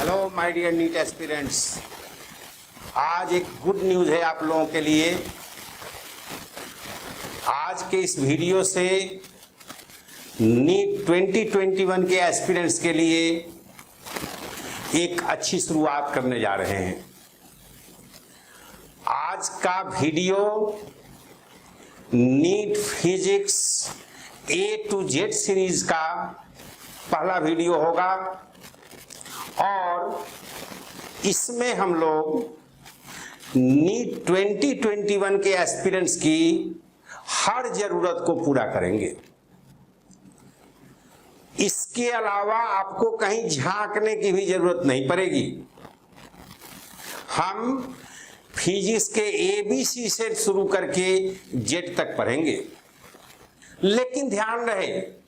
Hello my dear NEET aspirants, आज एक good news है आप लोगों के लिए। आज के इस वीडियो से नीट 2021 के एस्पिरेंट्स के लिए एक अच्छी शुरुआत करने जा रहे हैं। आज का video NEET physics A to Z series का पहला वीडियो होगा और इसमें हम लोग नीट 2021 के एस्पिरेंट्स की हर जरूरत को पूरा करेंगे। इसके अलावा आपको कहीं झांकने की भी जरूरत नहीं पड़ेगी। हम फिजिक्स के ABC से शुरू करके Z तक पढ़ेंगे, लेकिन ध्यान रहे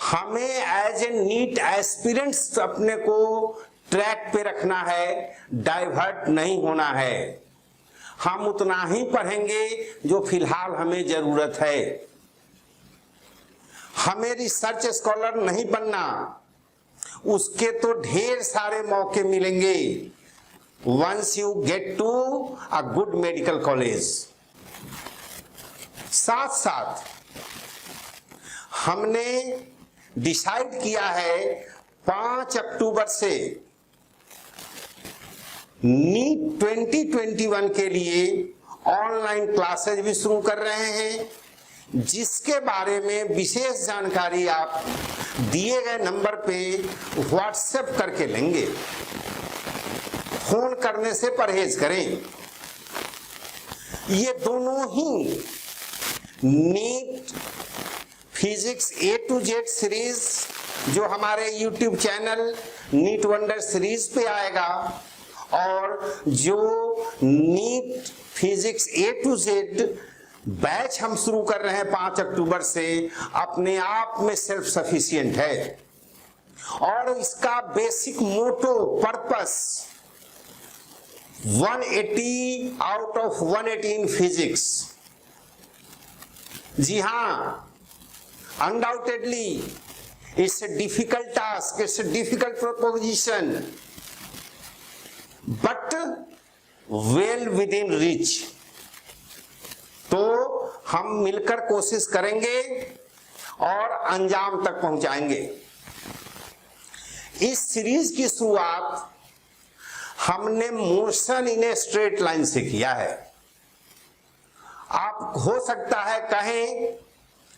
हमें एज ए नीट एस्पिरेंट्स अपने को ट्रैक पे रखना है, डाइवर्ट नहीं होना है। हम उतना ही पढ़ेंगे जो फिलहाल हमें जरूरत है। हमें रिसर्च स्कॉलर नहीं बनना, उसके तो ढेर सारे मौके मिलेंगे once you get to a good medical college. साथ साथ हमने डिसाइड किया है 5 अक्टूबर से नीट 2021 के लिए ऑनलाइन क्लासेज भी शुरू कर रहे हैं, जिसके बारे में विशेष जानकारी आप दिए गए नंबर पे व्हाट्सएप करके लेंगे। फोन करने से परहेज करें। ये दोनों ही NEET physics A to Z series जो हमारे YouTube channel NEET wonder series पे आएगा और जो NEET physics A to Z batch हम शुरू कर रहे हैं 5 अक्टूबर से, अपने आप में सेल्फ सफिशिएंट है। और इसका basic motto purpose 180 out of 180 in physics. जी हाँ, undoubtedly it's a difficult task, it's a difficult proposition, but well within reach। तो हम मिलकर कोशिश करेंगे और अंजाम तक पहुंचाएंगे। इस सीरीज की शुरुआत हमने motion in a straight line से किया है। आप हो सकता है कहें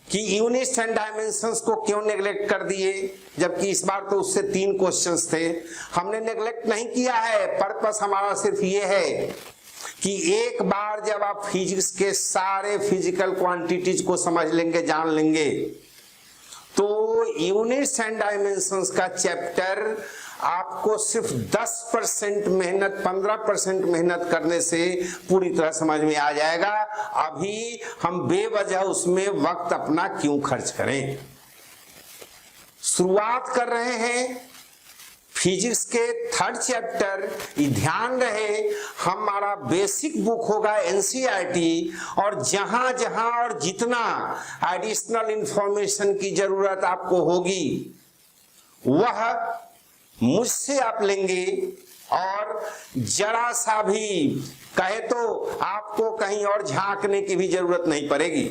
कि यूनिट्स एंड डायमेंशंस को क्यों नेग्लेक्ट कर दिए, जबकि इस बार तो उससे 3 क्वेश्चंस थे। हमने नेग्लेक्ट नहीं किया है, पर्पस हमारा सिर्फ ये है कि एक बार जब आप फिजिक्स के सारे फिजिकल क्वांटिटीज को समझ लेंगे, जान लेंगे, तो यूनिट्स एंड डायमेंशंस का चैप्टर आपको सिर्फ 10% मेहनत, 15% मेहनत करने से पूरी तरह समझ में आ जाएगा। अभी हम बेवजह उसमें वक्त अपना क्यों खर्च करें। शुरुआत कर रहे हैं फिजिक्स के 3rd चैप्टर। ध्यान रहे हमारा बेसिक बुक होगा NCERT, और जहां जहां और जितना एडिशनल इंफॉर्मेशन की जरूरत आपको होगी वह मुझसे आप लेंगे, और जरा सा भी कहे तो आपको कहीं और झांकने की भी जरूरत नहीं पड़ेगी।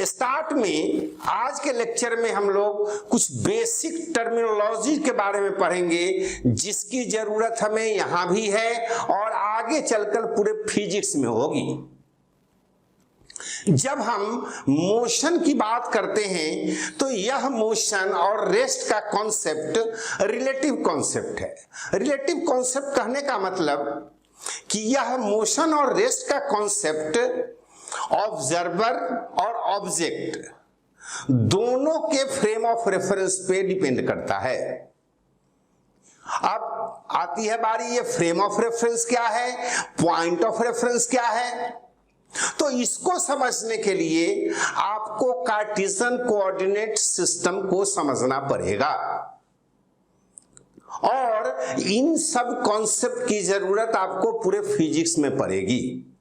स्टार्ट में आज के लेक्चर में हम लोग कुछ बेसिक टर्मिनोलॉजी के बारे में पढ़ेंगे, जिसकी जरूरत हमें यहां भी है और आगे चलकर पूरे फिजिक्स में होगी। जब हम मोशन की बात करते हैं तो यह मोशन और रेस्ट का कॉन्सेप्ट रिलेटिव कॉन्सेप्ट है। रिलेटिव कॉन्सेप्ट कहने का मतलब कि यह मोशन और रेस्ट का कॉन्सेप्ट ऑब्जर्वर और ऑब्जेक्ट दोनों के फ्रेम ऑफ रेफरेंस पे डिपेंड करता है। अब आती है बारी, ये फ्रेम ऑफ रेफरेंस क्या है, पॉइंट ऑफ रेफरेंस क्या है। तो इसको समझने के लिए आपको कार्टेशियन कोऑर्डिनेट सिस्टम को समझना पड़ेगा, और इन सब कॉन्सेप्ट की जरूरत आपको पूरे फिजिक्स में पड़ेगी।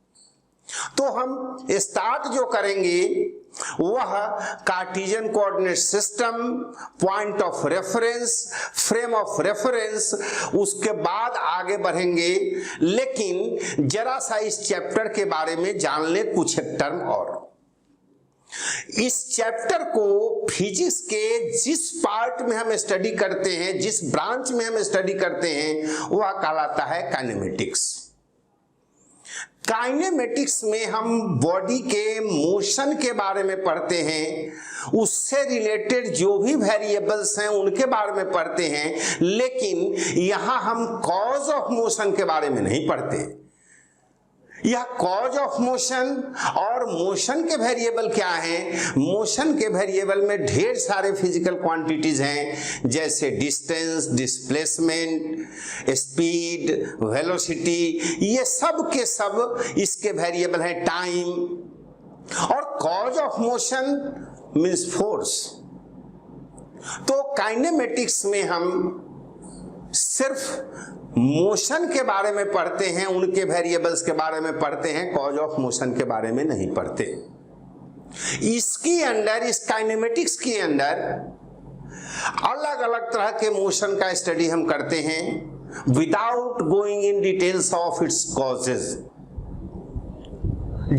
तो हम स्टार्ट जो करेंगे वह Cartesian coordinate system, point of reference, frame of reference, उसके बाद आगे बढ़ेंगे। लेकिन जरा सा इस चैप्टर के बारे में जान ले कुछ एक टर्म और। इस चैप्टर को फिजिक्स के जिस पार्ट में हम स्टडी करते हैं, जिस ब्रांच में हम स्टडी करते हैं, वह कहलाता है काइनेमेटिक्स। काइनेमेटिक्स में हम बॉडी के मोशन के बारे में पढ़ते हैं, उससे रिलेटेड जो भी वेरिएबल्स हैं उनके बारे में पढ़ते हैं, लेकिन यहां हम कॉज ऑफ मोशन के बारे में नहीं पढ़ते। यह कॉज ऑफ मोशन और मोशन के वेरिएबल क्या हैं? मोशन के वेरिएबल में ढेर सारे फिजिकल क्वांटिटीज हैं, जैसे डिस्टेंस, डिस्प्लेसमेंट, स्पीड, वेलोसिटी, ये सब के सब इसके वेरिएबल हैं। टाइम और cause of motion means force. तो काइनेमेटिक्स में हम सिर्फ मोशन के बारे में पढ़ते हैं, उनके वेरिएबल्स के बारे में पढ़ते हैं, कॉज ऑफ मोशन के बारे में नहीं पढ़ते। इसके अंदर, इस काइनेमेटिक्स के अंदर अलग अलग तरह के मोशन का स्टडी हम करते हैं without going in details of its causes.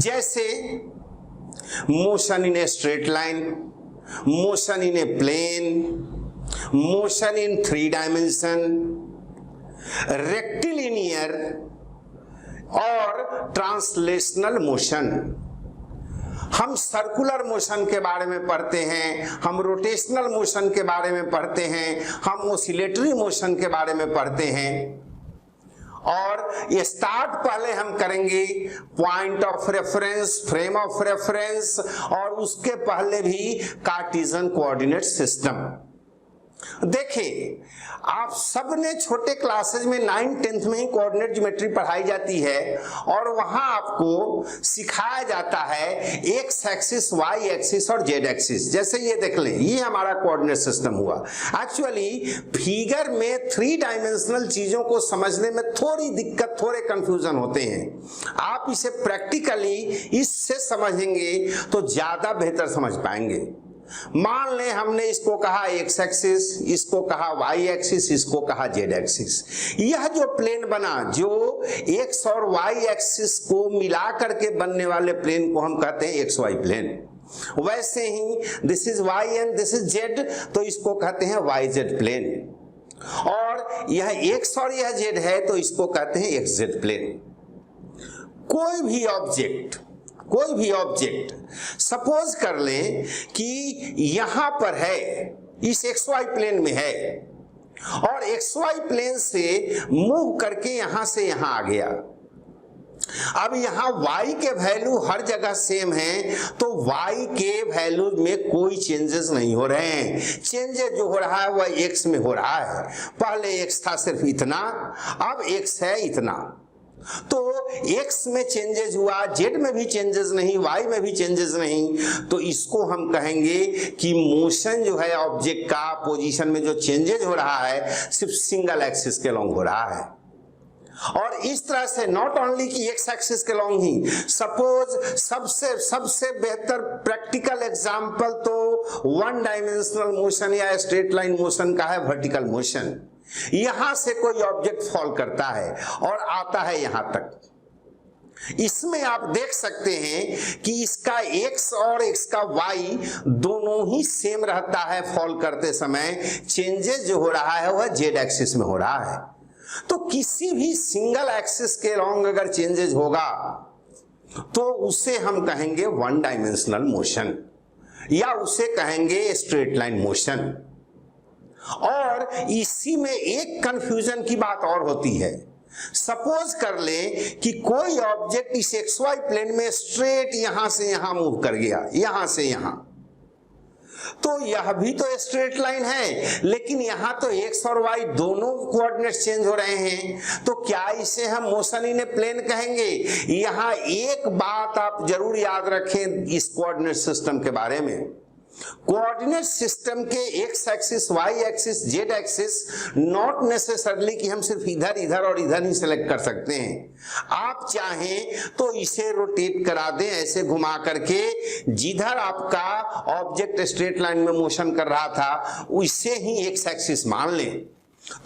जैसे motion in a straight line, motion in a plane, motion in 3 dimension, rectilinear और ट्रांसलेशनल मोशन। हम सर्कुलर मोशन के बारे में पढ़ते हैं, हम रोटेशनल मोशन के बारे में पढ़ते हैं, हम ऑसिलेटरी मोशन के बारे में पढ़ते हैं। और ये स्टार्ट पहले हम करेंगे point of reference, frame of reference, और उसके पहले भी कार्टेशियन कोऑर्डिनेट सिस्टम। देखिए, आप सबने छोटे क्लासेज में 9th 10th में ही कोऑर्डिनेट ज्योमेट्री पढ़ाई जाती है, और वहां आपको सिखाया जाता है एक्स एक्सिस, वाई एक्सिस और जेड एक्सिस। जैसे ये देख लें, ये हमारा कोऑर्डिनेट सिस्टम हुआ। एक्चुअली फिगर में 3 डायमेंशनल चीजों को समझने में थोड़ी दिक्कत, थोड़े कंफ्यूजन होते हैं। आप इसे प्रैक्टिकली इससे समझेंगे तो ज्यादा बेहतर समझ पाएंगे। मान लें हमने इसको कहा एक्स एक्सिस, इसको कहा वाई एक्सिस, इसको कहा जेड एक्सिस। यह जो प्लेन बना, जो एक्स और वाई एक्सिस को मिला करके बनने वाले प्लेन को हम कहते हैं एक्स वाई प्लेन। वैसे ही this is Y and this is Z, तो इसको कहते हैं वाई जेड प्लेन। और यह एक्स और यह जेड है, तो इसको कहते हैं एक्स जेड प्लेन। कोई भी ऑब्जेक्ट सपोज कर लें कि यहां पर है, इस एक्स वाई प्लेन में है, और एक्स वाई प्लेन से मूव करके यहां से यहां आ गया। अब यहां y के वैल्यू हर जगह सेम है, तो y के वैल्यू में कोई चेंजेस नहीं हो रहे हैं। चेंजेस जो हो रहा है वह x में हो रहा है। पहले x था सिर्फ इतना, अब x है इतना। तो x में चेंजेस हुआ, z में भी चेंजेस नहीं, y में भी चेंजेस नहीं, तो इसको हम कहेंगे कि मोशन जो है ऑब्जेक्ट का पोजीशन में जो चेंजेस हो रहा है सिर्फ सिंगल एक्सिस के लॉन्ग हो रहा है। और इस तरह से नॉट ओनली कि एक्स एक्सिस के लॉन्ग ही, सपोज सबसे बेहतर प्रैक्टिकल एग्जांपल तो 1 डायमेंशनल मोशन या स्ट्रेट लाइन मोशन का है वर्टिकल मोशन। यहां से कोई ऑब्जेक्ट फॉल करता है और आता है यहां तक। इसमें आप देख सकते हैं कि इसका x और इसका y दोनों ही सेम रहता है फॉल करते समय। चेंजेस जो हो रहा है वह z एक्सिस में हो रहा है। तो किसी भी सिंगल एक्सिस के लॉन्ग अगर चेंजेस होगा तो उसे हम कहेंगे 1 डायमेंशनल मोशन, या उसे कहेंगे स्ट्रेट लाइन मोशन। और इसी में एक कंफ्यूजन की बात और होती है। सपोज कर लें कि कोई ऑब्जेक्ट इस एक्स वाई प्लेन में स्ट्रेट यहां से यहां मूव कर गया, यहां से यहां, तो यह भी तो स्ट्रेट लाइन है, लेकिन यहां तो एक्स और वाई दोनों कोऑर्डिनेट्स चेंज हो रहे हैं। तो क्या इसे हम मोशन इन ए प्लेन कहेंगे? यहां एक बात आप जरूर याद रखें इस कोऑर्डिनेट सिस्टम के बारे में, कोऑर्डिनेट सिस्टम के X axis, Y axis, Z axis not necessarily कि हम सिर्फ इधर इधर और इधर ही सिलेक्ट कर सकते हैं। आप चाहें तो इसे रोटेट करा दें, ऐसे घुमा करके, जिधर आपका ऑब्जेक्ट स्ट्रेट लाइन में मोशन कर रहा था उसे ही एक्स एक्सिस मान लें।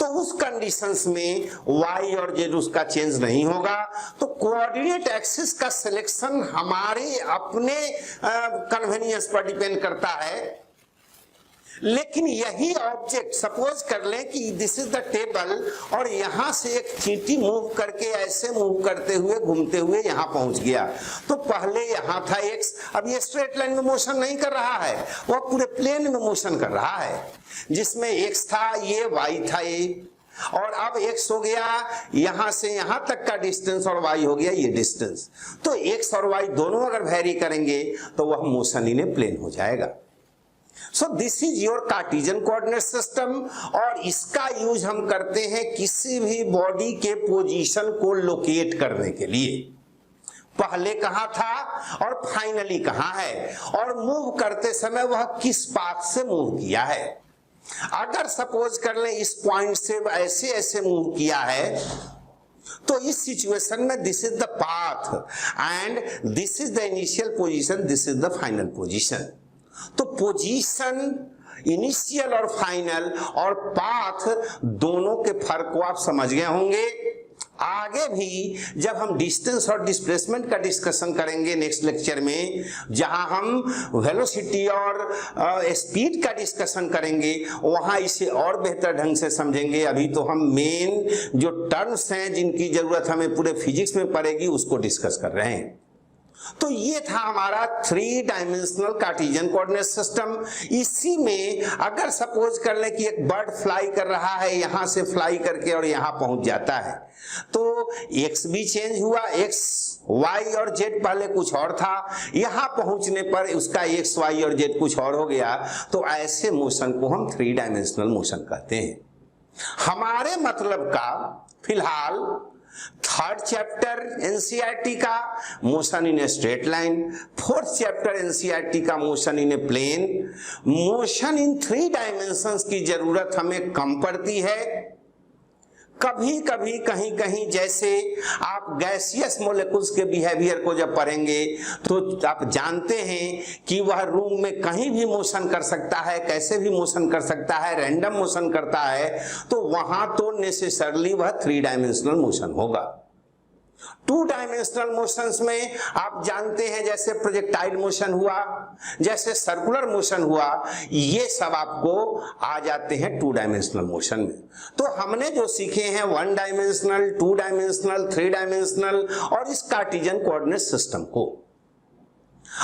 तो उस कंडीशंस में y और z उसका चेंज नहीं होगा। तो कोऑर्डिनेट एक्सिस का सिलेक्शन हमारे अपने कन्वीनियंस पर डिपेंड करता है। लेकिन यही ऑब्जेक्ट सपोज कर लें कि दिस इज द टेबल और यहां से एक चींटी मूव करके ऐसे मूव करते हुए घूमते हुए यहां पहुंच गया, तो पहले यहां था x, अब ये स्ट्रेट लाइन में मोशन नहीं कर रहा है, वह पूरे प्लेन में मोशन कर रहा है, जिसमें x था, ये y था ये, और अब x हो गया यहां से यहां तक का डिस्टेंस और y हो गया ये डिस्टेंस। तो x और y दोनों अगर वेरी करेंगे तो वह मोशन इन ए प्लेन हो जाएगा। So this is your Cartesian coordinate system, और इसका यूज हम करते हैं किसी भी बॉडी के पोजीशन को लोकेट करने के लिए, पहले कहां था और फाइनली कहां है, और मूव करते समय वह किस पाथ से मूव किया है। अगर सपोज कर लें इस पॉइंट से ऐसे ऐसे मूव किया है, तो इस सिचुएशन में this is the path and this is the initial position, this is the final position. तो पोजीशन, इनिशियल और फाइनल और पाथ दोनों के फर्क को आप समझ गए होंगे। आगे भी जब हम डिस्टेंस और डिस्प्लेसमेंट का डिस्कशन करेंगे नेक्स्ट लेक्चर में, जहां हम वेलोसिटी और स्पीड का डिस्कशन करेंगे, वहां इसे और बेहतर ढंग से समझेंगे। अभी तो हम मेन जो टर्म्स हैं जिनकी जरूरत हमें पूरे फिजिक्स में पड़ेगी उसको डिस्कस कर रहे हैं। तो ये था हमारा 3 डायमेंशनल कार्टेशियन कोऑर्डिनेट सिस्टम। इसी में अगर सपोज कर ले कि एक बर्ड फ्लाई कर रहा है, यहां से फ्लाई करके और यहां पहुंच जाता है, तो x भी चेंज हुआ, x, y और z पहले कुछ और था, यहां पहुंचने पर उसका x, y और z कुछ और हो गया। तो ऐसे मोशन को हम 3 डायमेंशनल मोशन कहते हैं। हमारे मतलब का फिलहाल 3rd चैप्टर एनसीईआरटी का motion in a straight line, 4th chapter NCERT का motion in a plane. Motion in 3 dimensions की जरूरत हमें कम पड़ती है। कभी कभी कहीं कहीं जैसे आप गैसियस मोलेकुल्स के बिहेवियर को जब पढ़ेंगे तो आप जानते हैं कि वह रूम में कहीं भी मोशन कर सकता है, कैसे भी मोशन कर सकता है, रैंडम मोशन करता है, तो वहां तो नेसेसरली वह 3 डायमेंशनल मोशन होगा। 2 डायमेंशनल मोशंस में आप जानते हैं जैसे प्रोजेक्टाइल मोशन हुआ, जैसे सर्कुलर मोशन हुआ, ये सब आपको आ जाते हैं 2 डायमेंशनल मोशन में। तो हमने जो सीखे हैं 1 डायमेंशनल, 2 डायमेंशनल, 3 डायमेंशनल और इस कार्टेशियन कोऑर्डिनेट सिस्टम को।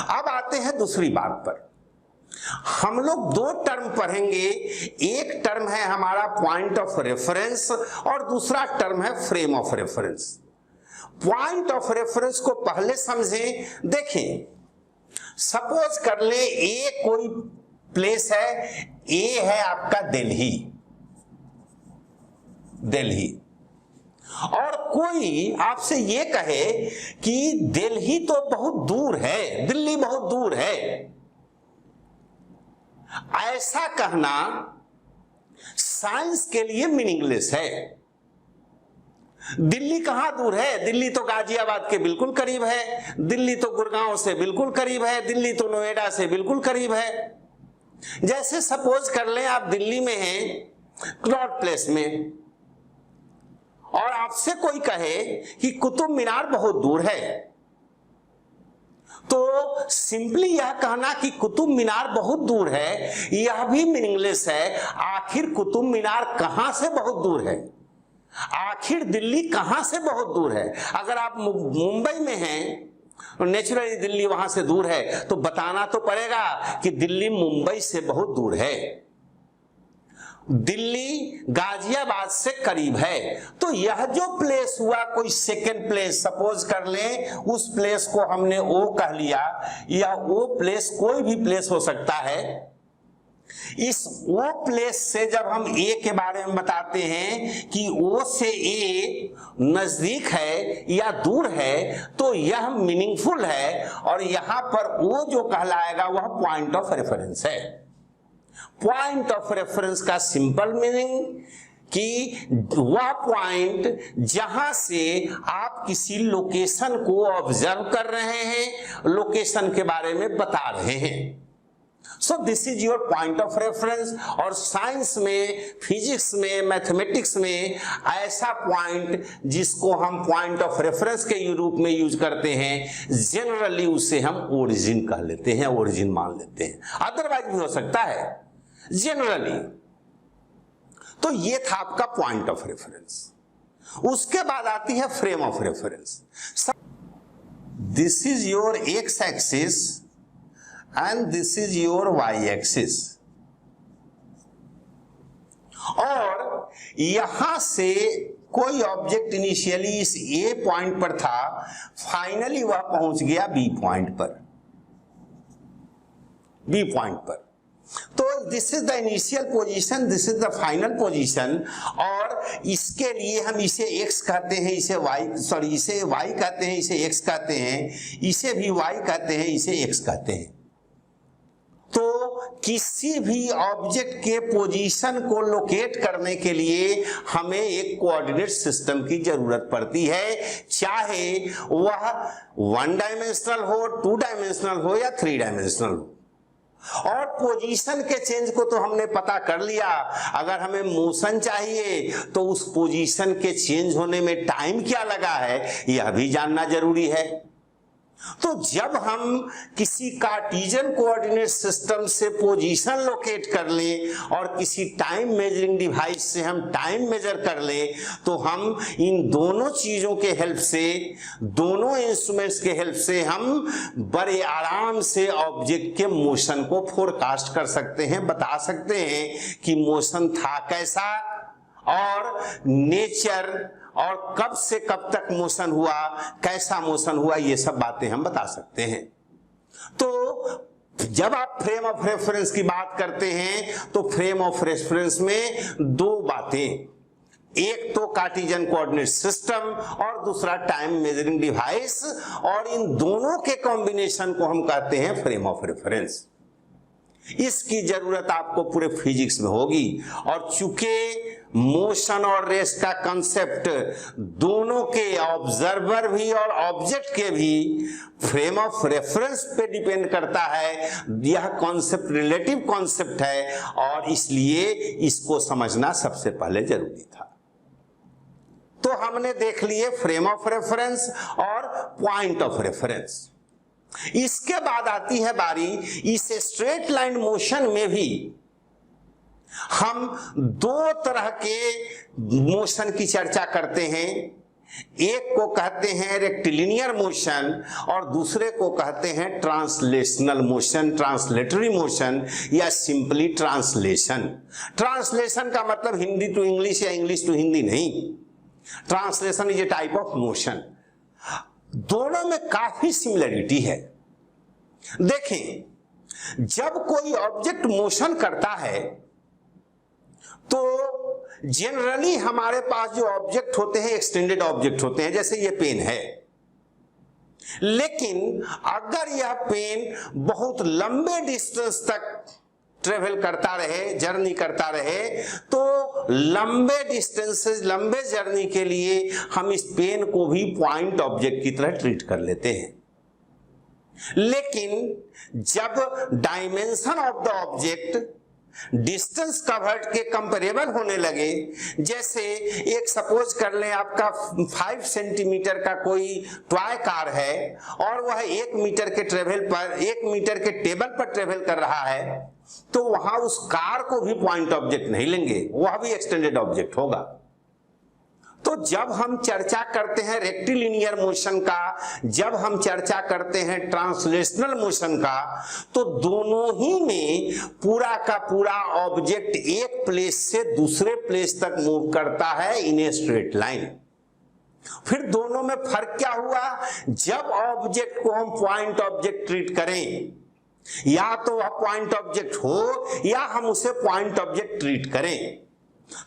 अब आते हैं दूसरी बात पर। हम लोग 2 टर्म पढ़ेंगे। एक टर्म है हमारा पॉइंट ऑफ रेफरेंस और दूसरा टर्म है frame of reference. Point of reference को पहले समझें। देखें, सपोज कर ले ए कोई प्लेस है, ए है आपका दिल्ली, दिल्ली, और कोई आपसे ये कहे कि दिल्ली तो बहुत दूर है, दिल्ली बहुत दूर है। ऐसा कहना साइंस के लिए मीनिंगलेस है। दिल्ली कहां दूर है? दिल्ली तो गाजियाबाद के बिल्कुल करीब है, दिल्ली तो गुड़गांव से बिल्कुल करीब है, दिल्ली तो नोएडा से बिल्कुल करीब है। जैसे सपोज कर लें आप दिल्ली में हैं क्लॉड प्लेस में, और आपसे कोई कहे कि कुतुब मीनार बहुत दूर है, तो सिंपली यह कहना कि कुतुब मीनार बहुत दूर है यह भी मीनिंगलेस है। आखिर कुतुब मीनार कहां से बहुत दूर है? आखिर दिल्ली कहां से बहुत दूर है? अगर आप मुंबई में हैं और नेचुरली दिल्ली वहां से दूर है, तो बताना तो पड़ेगा कि दिल्ली मुंबई से बहुत दूर है, दिल्ली गाजियाबाद से करीब है। तो यह जो प्लेस हुआ कोई सेकेंड प्लेस, सपोज कर लें उस प्लेस को हमने ओ कह लिया, या वो प्लेस कोई भी प्लेस हो सकता है। इस O प्लेस से जब हम A के बारे में बताते हैं कि O से A नजदीक है या दूर है तो यह मीनिंगफुल है, और यहां पर O जो कहलाएगा वह पॉइंट ऑफ रेफरेंस है। पॉइंट ऑफ रेफरेंस का सिंपल मीनिंग कि वह पॉइंट जहां से आप किसी लोकेशन को ऑब्जर्व कर रहे हैं, लोकेशन के बारे में बता रहे हैं। So this is your point of reference. और साइंस में, फिजिक्स में, मैथमेटिक्स में ऐसा पॉइंट जिसको हम पॉइंट ऑफ रेफरेंस के रूप में यूज करते हैं, जनरली उसे हम ओरिजिन कह लेते हैं, ओरिजिन मान लेते हैं। अदरवाइज भी हो सकता है जनरली। तो ये था आपका पॉइंट ऑफ रेफरेंस। उसके बाद आती है frame of reference. This is your X axis and this is your Y axis, और यहां से कोई ऑब्जेक्ट इनिशियली इस ए पॉइंट पर था, फाइनली वह पहुंच गया बी पॉइंट पर, बी पॉइंट पर। तो this is the initial position, this is the final position, और इसके लिए हम इसे x कहते हैं, इसे y, इसे y कहते हैं, इसे x कहते हैं, इसे भी y कहते हैं, इसे x कहते हैं। तो किसी भी ऑब्जेक्ट के पोजीशन को लोकेट करने के लिए हमें एक कोऑर्डिनेट सिस्टम की जरूरत पड़ती है, चाहे वह 1 डायमेंशनल हो, 2 डायमेंशनल हो या 3 डायमेंशनल हो। और पोजीशन के चेंज को तो हमने पता कर लिया, अगर हमें मोशन चाहिए तो उस पोजीशन के चेंज होने में टाइम क्या लगा है यह भी जानना जरूरी है। तो जब हम किसी कार्टेशियन कोऑर्डिनेट सिस्टम से पोजीशन लोकेट कर लें और किसी टाइम मेजरिंग डिवाइस से हम टाइम मेजर कर लें, तो हम इन दोनों चीजों के हेल्प से, दोनों इंस्ट्रूमेंट्स के हेल्प से हम बड़े आराम से ऑब्जेक्ट के मोशन को फोरकास्ट कर सकते हैं, बता सकते हैं कि मोशन था कैसा और नेचर और कब से कब तक मोशन हुआ, कैसा मोशन हुआ, ये सब बातें हम बता सकते हैं। तो जब आप फ्रेम ऑफ रेफरेंस की बात करते हैं तो फ्रेम ऑफ रेफरेंस में दो बातें, एक तो कार्टेशियन कोऑर्डिनेट सिस्टम और दूसरा टाइम मेजरिंग डिवाइस, और इन दोनों के कॉम्बिनेशन को हम कहते हैं फ्रेम ऑफ रेफरेंस। इसकी जरूरत आपको पूरे फिजिक्स में होगी, और चूंकि मोशन और रेस्ट का कंसेप्ट दोनों के, ऑब्जर्वर भी और ऑब्जेक्ट के भी, फ्रेम ऑफ रेफरेंस पे डिपेंड करता है, यह कॉन्सेप्ट रिलेटिव कॉन्सेप्ट है, और इसलिए इसको समझना सबसे पहले जरूरी था। तो हमने देख लिए फ्रेम ऑफ रेफरेंस और पॉइंट ऑफ रेफरेंस। इसके बाद आती है बारी इस स्ट्रेट लाइन मोशन में भी हम दो तरह के मोशन की चर्चा करते हैं। एक को कहते हैं रेक्टिलिनियर मोशन और दूसरे को कहते हैं ट्रांसलेशनल मोशन, ट्रांसलेटरी मोशन या सिंपली ट्रांसलेशन। ट्रांसलेशन का मतलब हिंदी टू इंग्लिश या इंग्लिश टू हिंदी नहीं, translation is a type of motion. दोनों में काफी सिमिलरिटी है। देखें, जब कोई ऑब्जेक्ट मोशन करता है तो जनरली हमारे पास जो ऑब्जेक्ट होते हैं एक्सटेंडेड ऑब्जेक्ट होते हैं, जैसे ये पेन है। लेकिन अगर यह पेन बहुत लंबे डिस्टेंस तक ट्रेवल करता रहे, जर्नी करता रहे, तो लंबे डिस्टेंसेस, लंबे जर्नी के लिए हम इस पेन को भी पॉइंट ऑब्जेक्ट की तरह ट्रीट कर लेते हैं। लेकिन जब dimension of the object distance covered के कंपेरेबल होने लगे, जैसे एक सपोज कर लें आपका 5 सेंटीमीटर का कोई टॉय कार है और वह 1 मीटर के ट्रेवल पर, 1 मीटर के टेबल पर ट्रेवल कर रहा है, तो वहां उस कार को भी पॉइंट ऑब्जेक्ट नहीं लेंगे, वह भी एक्सटेंडेड ऑब्जेक्ट होगा। तो जब हम चर्चा करते हैं रेक्टिलिनियर मोशन का, जब हम चर्चा करते हैं ट्रांसलेशनल मोशन का, तो दोनों ही में पूरा का पूरा ऑब्जेक्ट एक प्लेस से दूसरे प्लेस तक मूव करता है इन ए स्ट्रेट लाइन। फिर दोनों में फर्क क्या हुआ? जब ऑब्जेक्ट को हम पॉइंट ऑब्जेक्ट ट्रीट करें या तो वह पॉइंट ऑब्जेक्ट हो या हम उसे पॉइंट ऑब्जेक्ट ट्रीट करें।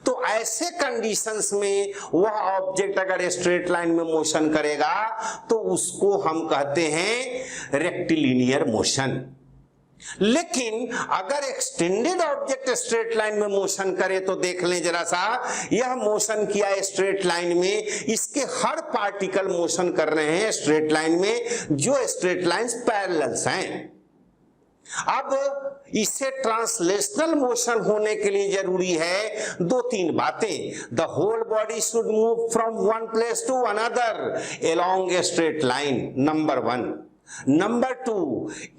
तो ऐसे कंडीशंस में वह ऑब्जेक्ट अगर स्ट्रेट लाइन में मोशन करेगा तो उसको हम कहते हैं रेक्टिलिनियर मोशन। लेकिन अगर एक्सटेंडेड ऑब्जेक्ट स्ट्रेट लाइन में मोशन करे तो देख लें जरा सा, यह मोशन किया स्ट्रेट लाइन में, इसके हर पार्टिकल मोशन कर रहे हैं स्ट्रेट लाइन में, जो स्ट्रेट लाइंस पैरेलल्स हैं। अब इसे ट्रांसलेशनल मोशन होने के लिए जरूरी है दो तीन बातें। The whole body should move from one place to another along a straight line, number one. Number two,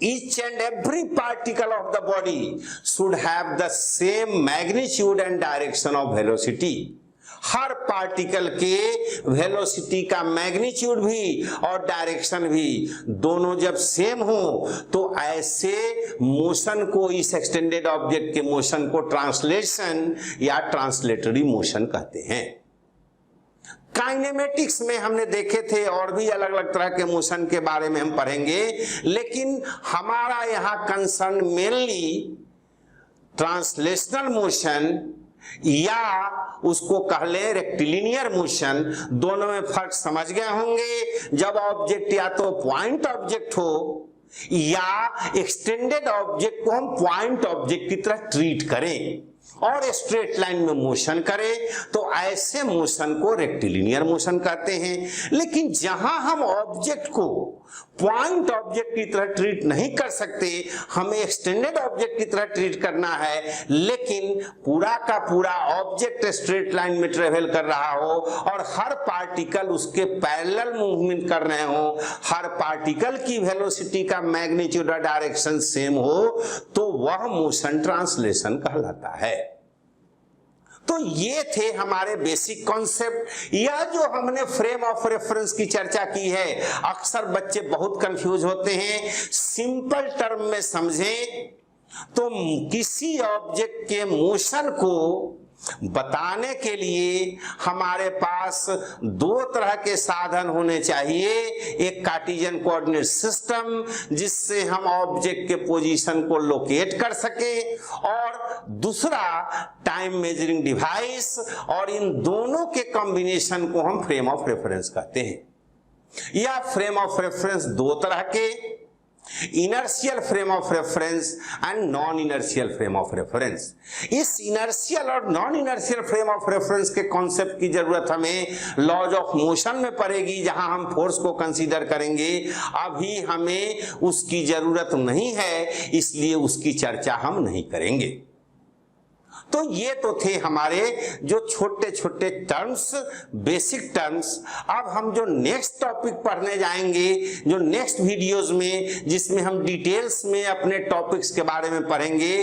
each and every particle of the body should have the same magnitude and direction of velocity. Her particle के velocity का magnitude भी और direction भी दोनों जब same हो तो ऐसे मोशन को, इस एक्सटेंडेड ऑब्जेक्ट के मोशन को ट्रांसलेशन या ट्रांसलेटरी मोशन कहते हैं। काइनेमेटिक्स में हमने देखे थे और भी अलग अलग तरह के मोशन के बारे में हम पढ़ेंगे, लेकिन हमारा यहां कंसर्न मेनली ट्रांसलेशनल मोशन या उसको कह ले रेक्टिलिनियर मोशन। दोनों में फर्क समझ गए होंगे। जब ऑब्जेक्ट या तो पॉइंट ऑब्जेक्ट हो या एक्सटेंडेड ऑब्जेक्ट को हम पॉइंट ऑब्जेक्ट की तरह ट्रीट करें और स्ट्रेट लाइन में मोशन करे तो ऐसे मोशन को रेक्टिलिनियर मोशन कहते हैं। लेकिन जहां हम ऑब्जेक्ट को पॉइंट ऑब्जेक्ट की तरह ट्रीट नहीं कर सकते, हमें एक्सटेंडेड ऑब्जेक्ट की तरह ट्रीट करना है, लेकिन पूरा का पूरा ऑब्जेक्ट स्ट्रेट लाइन में ट्रेवल कर रहा हो और हर पार्टिकल उसके पैरेलल मूवमेंट कर रहे हो, हर पार्टिकल की वेलोसिटी का मैग्नीट्यूड और डायरेक्शन सेम हो, तो वह मोशन ट्रांसलेशन कहलाता है। तो ये थे हमारे बेसिक कॉन्सेप्ट। यह जो हमने फ्रेम ऑफ रेफरेंस की चर्चा की है, अक्सर बच्चे बहुत कंफ्यूज होते हैं। सिंपल टर्म में समझें तो किसी ऑब्जेक्ट के मोशन को बताने के लिए हमारे पास दो तरह के साधन होने चाहिए। एक कार्टेशियन कोऑर्डिनेट सिस्टम जिससे हम ऑब्जेक्ट के पोजीशन को लोकेट कर सके, और दूसरा टाइम मेजरिंग डिवाइस, और इन दोनों के कॉम्बिनेशन को हम फ्रेम ऑफ रेफरेंस कहते हैं। यह फ्रेम ऑफ रेफरेंस दो तरह के, inertial frame of reference and non inertial frame of reference. इस इनर्शियल और non inertial frame of reference के कॉन्सेप्ट की जरूरत हमें लॉज ऑफ मोशन में पड़ेगी, जहां हम फोर्स को कंसीडर करेंगे। अभी हमें उसकी जरूरत नहीं है, इसलिए उसकी चर्चा हम नहीं करेंगे। तो ये तो थे हमारे जो छोटे छोटे टर्म्स, बेसिक टर्म्स। अब हम जो नेक्स्ट टॉपिक पढ़ने जाएंगे, जो नेक्स्ट वीडियोस में, जिसमें हम डिटेल्स में अपने टॉपिक्स के बारे में पढ़ेंगे,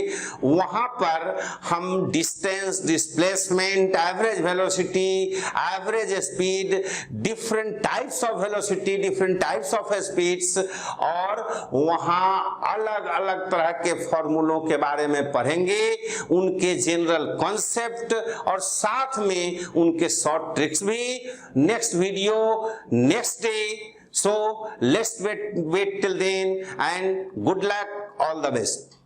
वहां पर हम distance, displacement, average velocity, average speed, different types of velocity, different types of speeds, और वहां अलग अलग तरह के फॉर्मूलों के बारे में पढ़ेंगे, उनके जनरल कॉन्सेप्ट और साथ में उनके शॉर्ट ट्रिक्स भी। Next video next day, so let's wait till then and good luck, all the best.